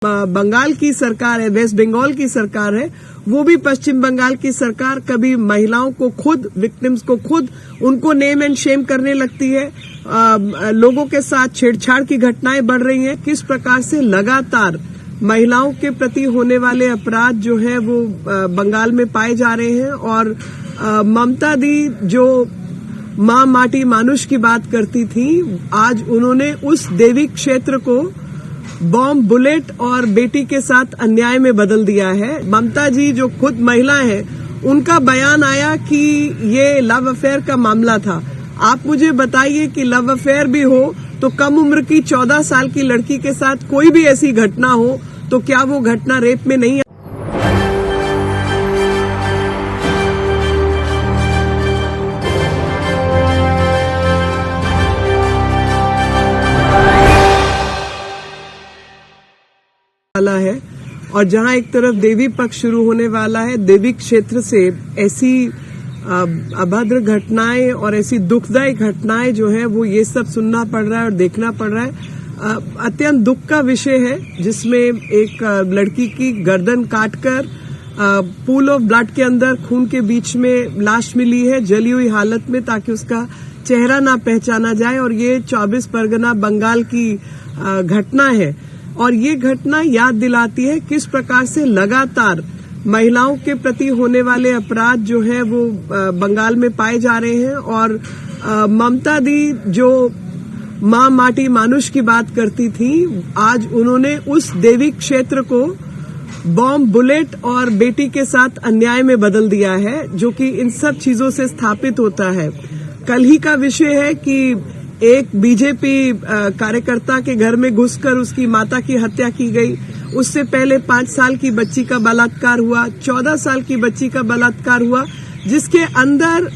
बंगाल की सरकार है, वेस्ट बंगाल की सरकार है, वो भी पश्चिम बंगाल की सरकार कभी महिलाओं को खुद, विक्टिम्स को खुद उनको नेम एंड शेम करने लगती है। लोगों के साथ छेड़छाड़ की घटनाएं बढ़ रही हैं। किस प्रकार से लगातार महिलाओं के प्रति होने वाले अपराध जो है वो बंगाल में पाए जा रहे हैं। और ममता दी जो माँ माटी मानुष की बात करती थी, आज उन्होंने उस देवी क्षेत्र को बॉम्ब, बुलेट और बेटी के साथ अन्याय में बदल दिया है। ममता जी जो खुद महिला है, उनका बयान आया कि ये लव अफेयर का मामला था। आप मुझे बताइए कि लव अफेयर भी हो तो कम उम्र की 14 साल की लड़की के साथ कोई भी ऐसी घटना हो तो क्या वो घटना रेप में नहीं वाला है। और जहां एक तरफ देवी पक्ष शुरू होने वाला है, देवी क्षेत्र से ऐसी अभद्र घटनाएं और ऐसी दुखदायी घटनाएं जो है वो ये सब सुनना पड़ रहा है और देखना पड़ रहा है। अत्यंत दुख का विषय है, जिसमें एक लड़की की गर्दन काटकर पूल ऑफ ब्लड के अंदर खून के बीच में लाश मिली है, जली हुई हालत में, ताकि उसका चेहरा ना पहचाना जाए। और ये 24 परगना बंगाल की घटना है। और ये घटना याद दिलाती है किस प्रकार से लगातार महिलाओं के प्रति होने वाले अपराध जो है वो बंगाल में पाए जा रहे हैं। और ममता दी जो माँ माटी मानुष की बात करती थी, आज उन्होंने उस देवी क्षेत्र को बॉम्ब, बुलेट और बेटी के साथ अन्याय में बदल दिया है, जो कि इन सब चीजों से स्थापित होता है। कल ही का विषय है कि एक बीजेपी कार्यकर्ता के घर में घुसकर उसकी माता की हत्या की गई। उससे पहले 5 साल की बच्ची का बलात्कार हुआ, 14 साल की बच्ची का बलात्कार हुआ, जिसके अंदर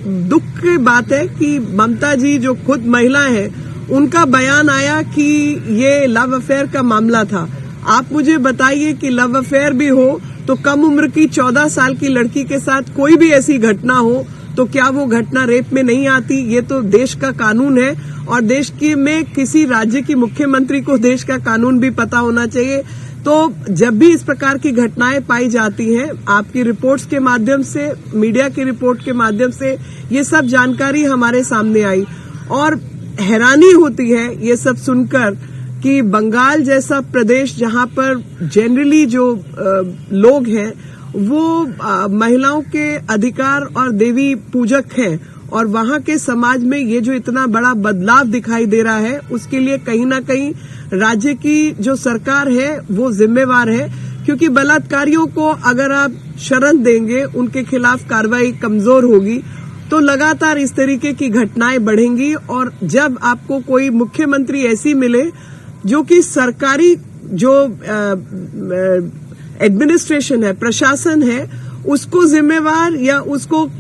दुख की बात है कि ममता जी जो खुद महिला है, उनका बयान आया कि ये लव अफेयर का मामला था। आप मुझे बताइए कि लव अफेयर भी हो तो कम उम्र की 14 साल की लड़की के साथ कोई भी ऐसी घटना हो तो क्या वो घटना रेप में नहीं आती? ये तो देश का कानून है। और देश की में किसी राज्य की मुख्यमंत्री को देश का कानून भी पता होना चाहिए। तो जब भी इस प्रकार की घटनाएं पाई जाती हैं, आपकी रिपोर्ट्स के माध्यम से, मीडिया की रिपोर्ट के माध्यम से ये सब जानकारी हमारे सामने आई और हैरानी होती है ये सब सुनकर कि बंगाल जैसा प्रदेश, जहां पर जनरली जो लोग हैं वो महिलाओं के अधिकार और देवी पूजक हैं, और वहां के समाज में ये जो इतना बड़ा बदलाव दिखाई दे रहा है, उसके लिए कहीं ना कहीं राज्य की जो सरकार है वो जिम्मेवार है। क्योंकि बलात्कारियों को अगर आप शरण देंगे, उनके खिलाफ कार्रवाई कमजोर होगी, तो लगातार इस तरीके की घटनाएं बढ़ेंगी। और जब आपको कोई मुख्यमंत्री ऐसी मिले जो कि सरकारी जो एडमिनिस्ट्रेशन है, प्रशासन है, उसको जिम्मेवार या उसको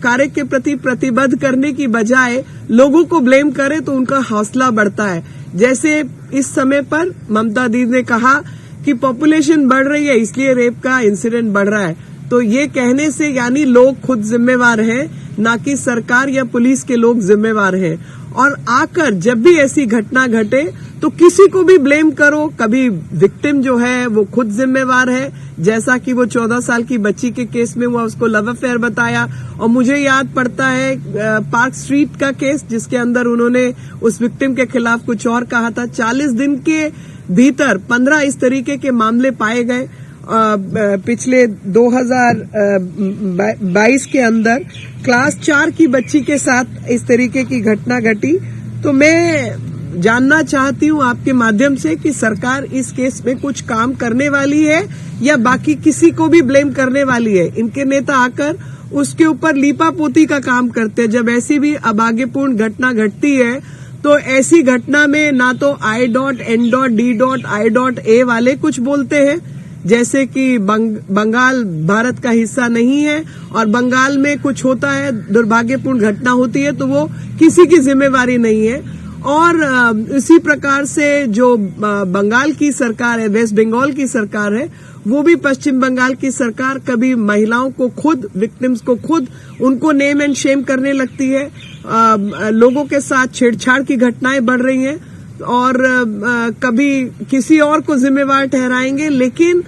कार्य के प्रति प्रतिबद्ध करने की बजाय लोगों को ब्लेम करे, तो उनका हौसला बढ़ता है। जैसे इस समय पर ममता दीदी ने कहा कि पॉपुलेशन बढ़ रही है इसलिए रेप का इंसिडेंट बढ़ रहा है, तो ये कहने से यानी लोग खुद जिम्मेवार हैं, ना कि सरकार या पुलिस के लोग जिम्मेवार हैं। और आकर जब भी ऐसी घटना घटे तो किसी को भी ब्लेम करो, कभी विक्टिम जो है वो खुद जिम्मेवार है, जैसा कि वो 14 साल की बच्ची के केस में हुआ, उसको लव अफेयर बताया। और मुझे याद पड़ता है पार्क स्ट्रीट का केस, जिसके अंदर उन्होंने उस विक्टिम के खिलाफ कुछ और कहा था। 40 दिन के भीतर 15 इस तरीके के मामले पाए गए। पिछले 2022 के अंदर क्लास 4 की बच्ची के साथ इस तरीके की घटना घटी। तो मैं जानना चाहती हूं आपके माध्यम से कि सरकार इस केस में कुछ काम करने वाली है या बाकी किसी को भी ब्लेम करने वाली है? इनके नेता आकर उसके ऊपर लीपापोती का काम करते हैं। जब ऐसी भी अभाग्यपूर्ण घटना घटती है तो ऐसी घटना में ना तो I.N.D.I.A वाले कुछ बोलते हैं, जैसे कि बंगाल भारत का हिस्सा नहीं है और बंगाल में कुछ होता है, दुर्भाग्यपूर्ण घटना होती है, तो वो किसी की जिम्मेवारी नहीं है। और इसी प्रकार से जो बंगाल की सरकार है, वेस्ट बंगाल की सरकार है, वो भी पश्चिम बंगाल की सरकार कभी महिलाओं को खुद, विक्टिम्स को खुद उनको नेम एंड शेम करने लगती है। लोगों के साथ छेड़छाड़ की घटनाएं बढ़ रही हैं। और कभी किसी और को जिम्मेवार ठहराएंगे, लेकिन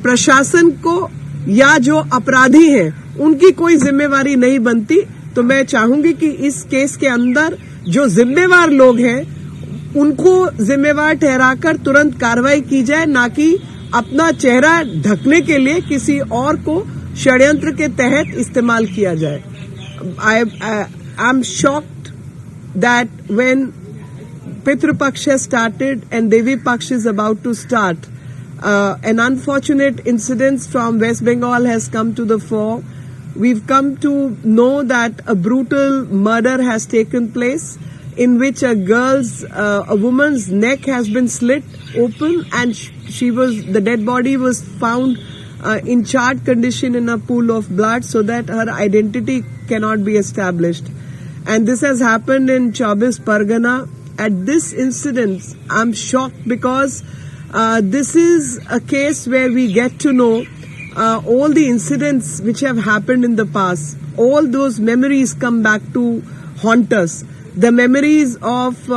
प्रशासन को या जो अपराधी हैं उनकी कोई जिम्मेवारी नहीं बनती। तो मैं चाहूंगी कि इस केस के अंदर जो जिम्मेवार लोग हैं उनको जिम्मेवार ठहराकर तुरंत कार्रवाई की जाए, ना कि अपना चेहरा ढकने के लिए किसी और को षड्यंत्र के तहत इस्तेमाल किया जाए। I am shocked that when Pitru Paksh has started and Devi Paksh is about to start, an unfortunate incident from West Bengal has come to the fore. We've come to know that a brutal murder has taken place in which a woman's neck has been slit open and the dead body was found in charred condition in a pool of blood so that her identity cannot be established. And this has happened in Chaubish Pargana. At this incident, I'm shocked because this is a case where we get to know all the incidents which have happened in the past. All those memories come back to haunt us. The memories of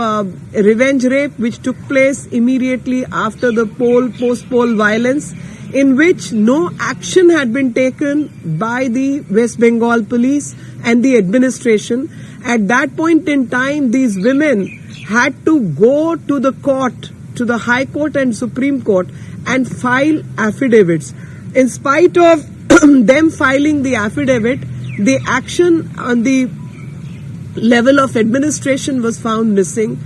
revenge rape which took place immediately after the post-poll violence, in which no action had been taken by the West Bengal police and the administration. At that point in time, these women had to go to the court, to the High Court and Supreme Court, and file affidavits. In spite of them filing the affidavit, the action on the level of administration was found missing.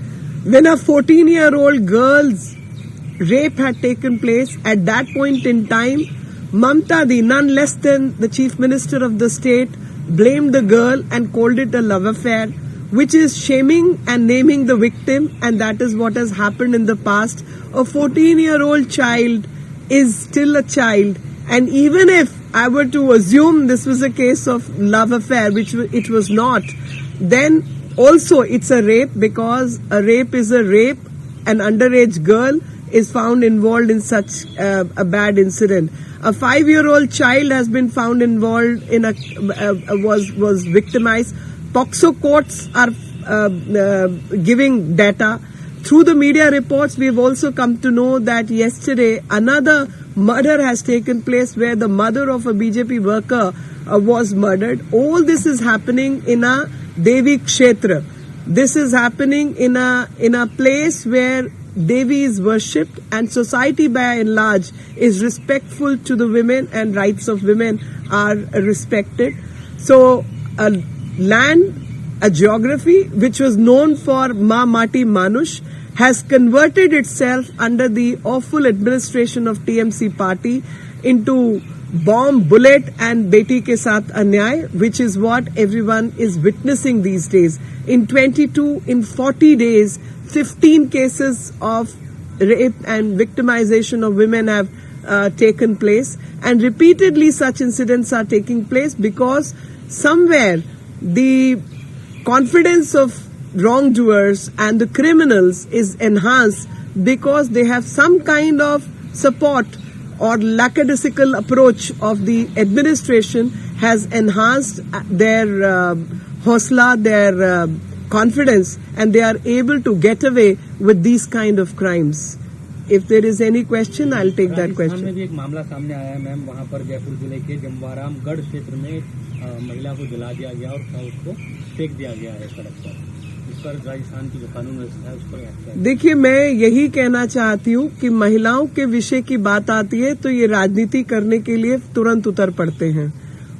When a 14-year-old girl's rape had taken place, at that point in time, Mamta Di, none less than the Chief Minister of the state, blamed the girl and called it a love affair, which is shaming and naming the victim, and that is what has happened in the past. A 14-year-old child is still a child, and even if I were to assume this was a case of love affair, which it was not, then also it's a rape, because a rape is a rape. An underage girl is found involved in such a bad incident. A 5-year-old child has been found involved in was victimized. POCSO courts are giving data. Through the media reports, we've also come to know that yesterday another murder has taken place where the mother of a BJP worker was murdered. All this is happening in a Devi Kshetra. This is happening in a place where Devi is worshipped, and society by and large is respectful to the women and rights of women are respected. So land, a geography which was known for Ma Mati Manush, has converted itself under the awful administration of TMC party into bomb, bullet and beti ke saath anyay, which is what everyone is witnessing these days. In 40 days, 15 cases of rape and victimization of women have taken place, and repeatedly such incidents are taking place because somewhere the confidence of wrongdoers and the criminals is enhanced because they have some kind of support, or lackadaisical approach of the administration has enhanced their hosla, their confidence, and they are able to get away with these kind of crimes. If there is any question, I'll take that question. में भी एक मामला सामने आया है ma'am, वहाँ पर जयपुर जिले के जमवाराम गढ़ क्षेत्र में महिला को जला दिया गया और उसको फेंक दिया गया है सड़क पर। इस पर राजस्थान की जो कानून व्यवस्था है उस पर देखिए, मैं यही कहना चाहती हूँ कि महिलाओं के विषय की बात आती है तो ये राजनीति करने के लिए तुरंत उतर पड़ते हैं।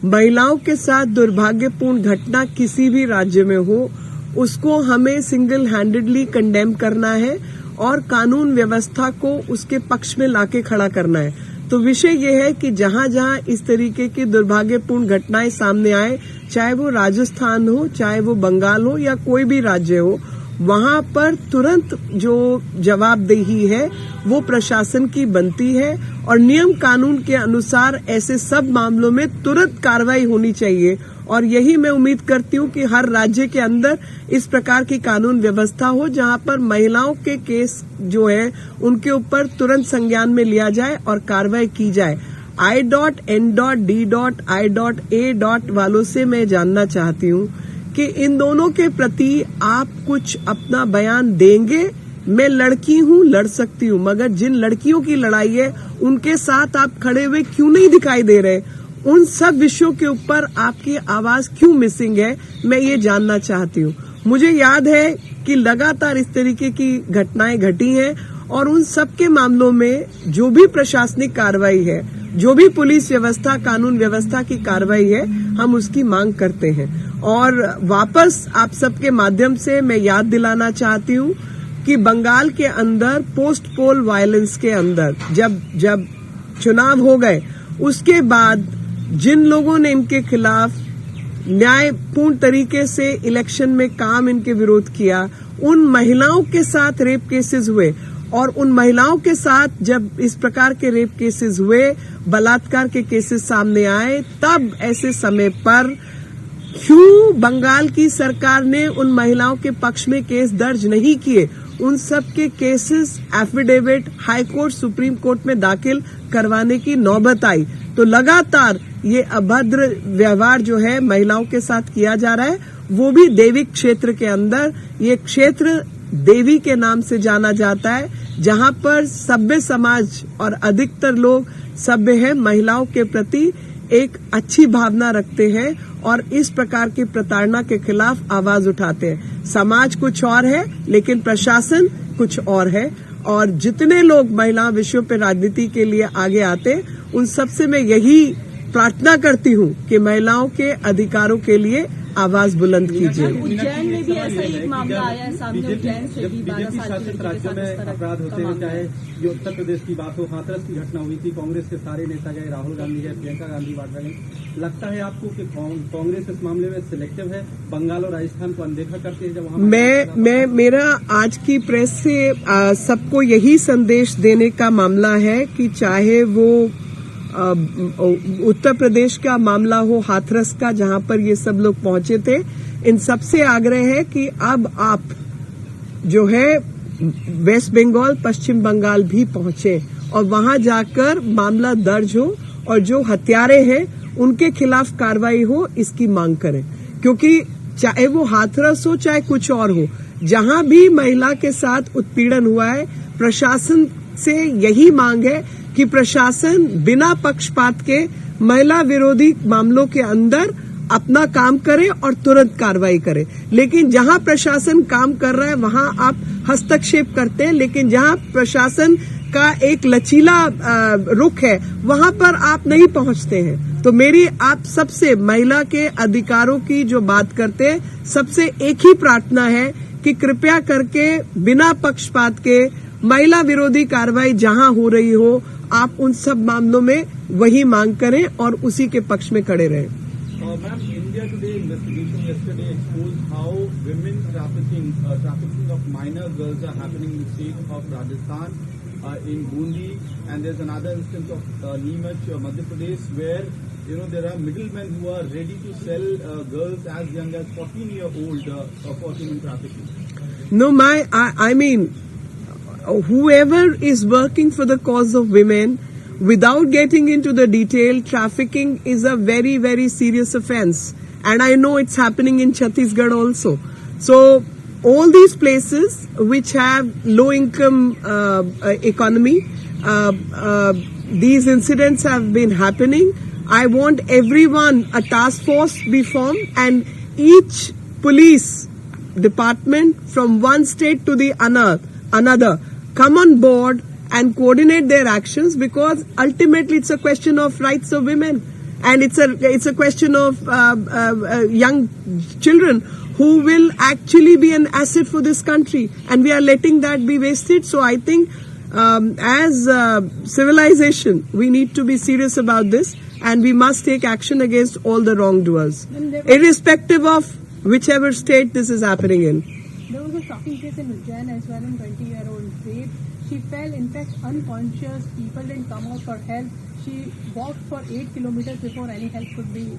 महिलाओं के साथ दुर्भाग्यपूर्ण घटना किसी भी राज्य में हो, उसको हमें सिंगल हैंडेडली कंडेम करना है और कानून व्यवस्था को उसके पक्ष में लाके खड़ा करना है। तो विषय यह है कि जहां जहां इस तरीके की दुर्भाग्यपूर्ण घटनाएं सामने आए, चाहे वो राजस्थान हो, चाहे वो बंगाल हो या कोई भी राज्य हो, वहां पर तुरंत जो जवाबदेही है वो प्रशासन की बनती है और नियम कानून के अनुसार ऐसे सब मामलों में तुरंत कार्रवाई होनी चाहिए। और यही मैं उम्मीद करती हूं कि हर राज्य के अंदर इस प्रकार की कानून व्यवस्था हो जहां पर महिलाओं के केस जो है उनके ऊपर तुरंत संज्ञान में लिया जाए और कार्रवाई की जाए। I.N.D.I.A. वालों से मैं जानना चाहती हूं कि इन दोनों के प्रति आप कुछ अपना बयान देंगे मैं लड़की हूं, लड़ सकती हूं, मगर जिन लड़कियों की लड़ाई है उनके साथ आप खड़े हुए क्यों नहीं दिखाई दे रहे? उन सब विषयों के ऊपर आपकी आवाज क्यों मिसिंग है? मैं ये जानना चाहती हूँ। मुझे याद है कि लगातार इस तरीके की घटनाएं घटी हैं और उन सब के मामलों में जो भी प्रशासनिक कार्रवाई है, जो भी पुलिस व्यवस्था, कानून व्यवस्था की कार्रवाई है, हम उसकी मांग करते हैं। और वापस आप सबके माध्यम से मैं याद दिलाना चाहती हूँ कि बंगाल के अंदर पोस्ट पोल वायलेंस के अंदर जब चुनाव हो गए उसके बाद जिन लोगों ने इनके खिलाफ न्यायपूर्ण तरीके से इलेक्शन में काम इनके विरोध किया, उन महिलाओं के साथ रेप केसेस हुए और उन महिलाओं के साथ जब इस प्रकार के रेप केसेस हुए, बलात्कार के केसेस सामने आए, तब ऐसे समय पर क्यों बंगाल की सरकार ने उन महिलाओं के पक्ष में केस दर्ज नहीं किए? उन सब के cases affidavit high court, supreme court में दाखिल करवाने की नौबत आई। तो लगातार ये अभद्र व्यवहार जो है महिलाओं के साथ किया जा रहा है, वो भी देवी क्षेत्र के अंदर। ये क्षेत्र देवी के नाम से जाना जाता है, जहां पर सभ्य समाज और अधिकतर लोग सभ्य है, महिलाओं के प्रति एक अच्छी भावना रखते हैं और इस प्रकार की प्रताड़ना के खिलाफ आवाज उठाते हैं। समाज कुछ और है लेकिन प्रशासन कुछ और है, और जितने लोग महिला विषयों पर राजनीति के लिए आगे आते हैं उन सबसे मैं यही प्रार्थना करती हूँ कि महिलाओं के अधिकारों के लिए आवाज बुलंद कीजिए। उज्जैन में भी ऐसा ही एक मामला आया है सामने, उज्जैन से भी 12 बीजेपी साल शासित राज्यों में अपराध होते हैं, चाहे ये उत्तर प्रदेश की बात हो, हाथरस की घटना हुई थी, कांग्रेस के सारे नेता गए, राहुल गांधी गए, प्रियंका गांधी वाड्रा गई। लगता है आपको कि कांग्रेस इस मामले में सिलेक्टिव है, बंगाल और राजस्थान को अनदेखा करती है? जब वहां मेरा आज की प्रेस से सबको यही संदेश देने का मामला है कि चाहे वो उत्तर प्रदेश का मामला हो, हाथरस का, जहां पर ये सब लोग पहुंचे थे, इन सबसे आग्रह है कि अब आप जो है वेस्ट बंगाल, पश्चिम बंगाल भी पहुंचे और वहां जाकर मामला दर्ज हो और जो हत्यारे हैं उनके खिलाफ कार्रवाई हो, इसकी मांग करें। क्योंकि चाहे वो हाथरस हो चाहे कुछ और हो, जहां भी महिला के साथ उत्पीड़न हुआ है, प्रशासन से यही मांग है कि प्रशासन बिना पक्षपात के महिला विरोधी मामलों के अंदर अपना काम करे और तुरंत कार्रवाई करे। लेकिन जहां प्रशासन काम कर रहा है वहां आप हस्तक्षेप करते हैं, लेकिन जहां प्रशासन का एक लचीला रुख है वहां पर आप नहीं पहुंचते हैं। तो मेरी आप सबसे महिला के अधिकारों की जो बात करते हैं, सबसे एक ही प्रार्थना है कि कृपया करके बिना पक्षपात के महिला विरोधी कार्रवाई जहां हो रही हो, आप उन सब मामलों में वही मांग करें और उसी के पक्ष में खड़े रहें। Ma'am, India Today investigation yesterday exposed how women trafficking of minor girls are happening in the state of Rajasthan, in Bundi, and there's another instance of Neemuch, Madhya Pradesh, where there are middlemen who are ready to sell girls as young as 14-year-old for human trafficking. No, I mean, whoever is working for the cause of women, without getting into the detail, trafficking is a very, very serious offense. And I know it's happening in Chhattisgarh also. So, all these places which have low-income economy, these incidents have been happening. I want everyone, a task force be formed, and each police department from one state to the another come on board and coordinate their actions, because ultimately it's a question of rights of women, and it's a question of young children who will actually be an asset for this country, and we are letting that be wasted. So I think as civilization we need to be serious about this, and we must take action against all the wrongdoers, irrespective of whichever state this is happening in. There was a shocking case in Ujjain as well, in 20-year-old rape. She fell, in fact, unconscious. People didn't come out for help. She walked for 8 kilometers before any help could be.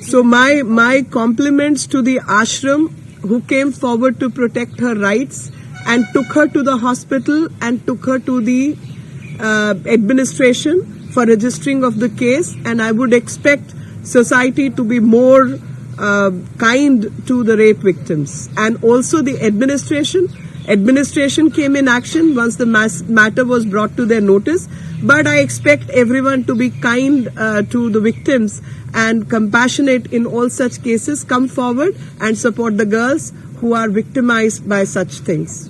So my compliments to the ashram who came forward to protect her rights and took her to the hospital and took her to the administration for registering of the case. And I would expect society to be more kind to the rape victims, and also the administration Administration came in action once the matter was brought to their notice. But I expect everyone to be kind to the victims and compassionate in all such cases. Come forward and support the girls who are victimized by such things.